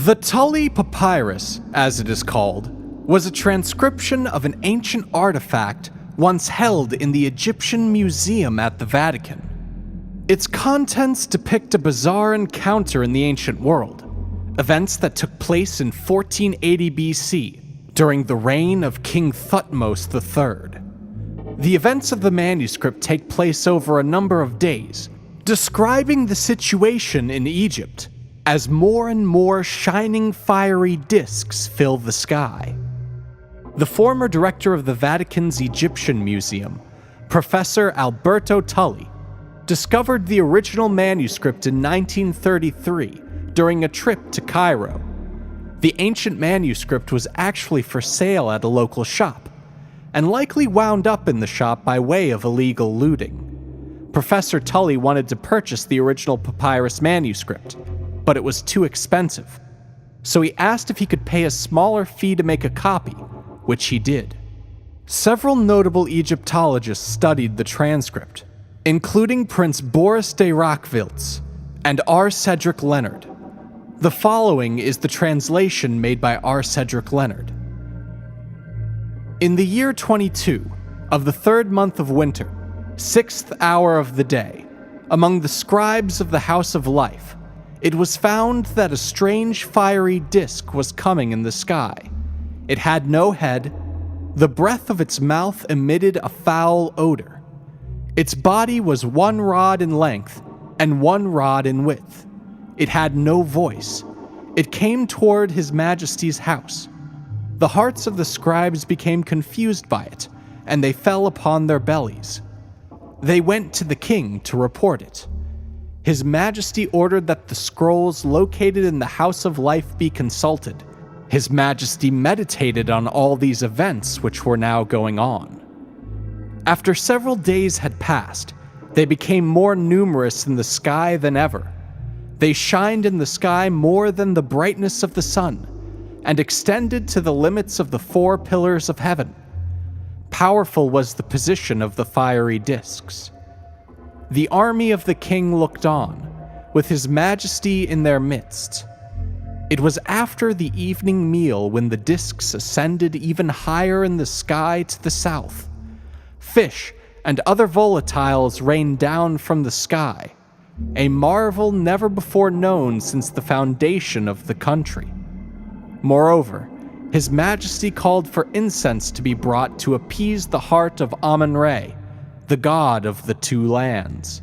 The Tulli Papyrus, as it is called, was a transcription of an ancient artifact once held in the Egyptian Museum at the Vatican. Its contents depict a bizarre encounter in the ancient world, events that took place in 1480 BC during the reign of King Thutmose III. The events of the manuscript take place over a number of days, describing the situation in Egypt as more and more shining fiery discs fill the sky. The former director of the Vatican's Egyptian Museum, Professor Alberto Tulli, discovered the original manuscript in 1933 during a trip to Cairo. The ancient manuscript was actually for sale at a local shop, and likely wound up in the shop by way of illegal looting. Professor Tulli wanted to purchase the original papyrus manuscript, but it was too expensive, so he asked if he could pay a smaller fee to make a copy, which he did. Several notable Egyptologists studied the transcript, including Prince Boris de Rachewiltz and R. Cedric Leonard. The following is the translation made by R. Cedric Leonard. In the year 22 of the 3rd month of winter, 6th hour of the day, among the scribes of the House of Life, it was found that a strange fiery disk was coming in the sky. It had no head. The breath of its mouth emitted a foul odor. Its body was 1 rod in length and 1 rod in width. It had no voice. It came toward His Majesty's house. The hearts of the scribes became confused by it, and they fell upon their bellies. They went to the king to report it. His Majesty ordered that the scrolls located in the House of Life be consulted. His Majesty meditated on all these events which were now going on. After several days had passed, they became more numerous in the sky than ever. They shined in the sky more than the brightness of the sun, and extended to the limits of the 4 pillars of heaven. Powerful was the position of the fiery discs. The army of the king looked on, with His Majesty in their midst. It was after the evening meal when the discs ascended even higher in the sky to the south. Fish and other volatiles rained down from the sky, a marvel never before known since the foundation of the country. Moreover, His Majesty called for incense to be brought to appease the heart of Amun-re, the god of the 2 lands.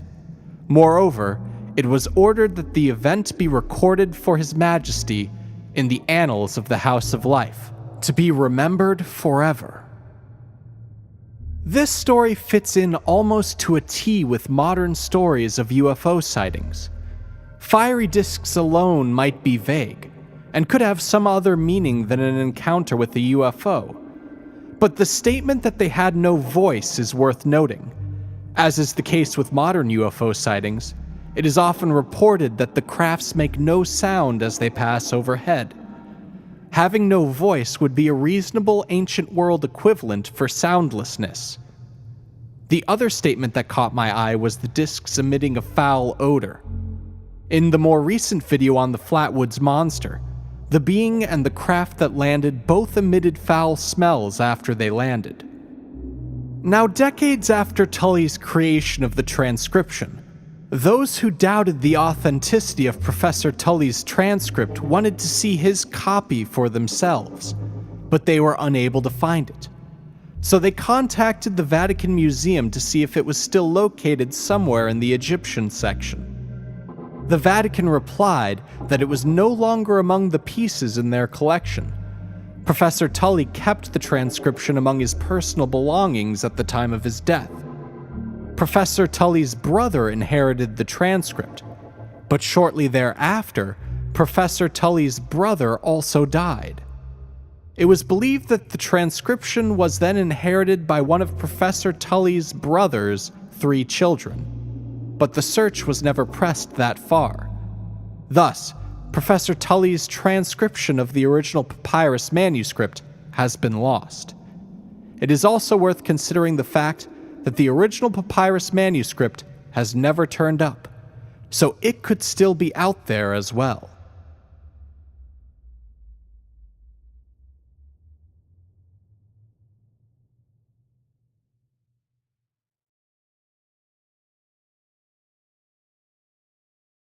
Moreover, it was ordered that the event be recorded for His Majesty in the Annals of the House of Life, to be remembered forever. This story fits in almost to a T with modern stories of UFO sightings. Fiery discs alone might be vague, and could have some other meaning than an encounter with a UFO. But the statement that they had no voice is worth noting. As is the case with modern UFO sightings, it is often reported that the crafts make no sound as they pass overhead. Having no voice would be a reasonable ancient world equivalent for soundlessness. The other statement that caught my eye was the discs emitting a foul odor. In the more recent video on the Flatwoods Monster, the being and the craft that landed both emitted foul smells after they landed. Now, decades after Tully's creation of the transcription, those who doubted the authenticity of Professor Tully's transcript wanted to see his copy for themselves, but they were unable to find it. So they contacted the Vatican Museum to see if it was still located somewhere in the Egyptian section. The Vatican replied that it was no longer among the pieces in their collection. Professor Tully kept the transcription among his personal belongings at the time of his death. Professor Tully's brother inherited the transcript, but shortly thereafter, Professor Tully's brother also died. It was believed that the transcription was then inherited by one of Professor Tully's brother's 3 children, but the search was never pressed that far. Thus, Professor Tully's transcription of the original papyrus manuscript has been lost. It is also worth considering the fact that the original papyrus manuscript has never turned up, so it could still be out there as well.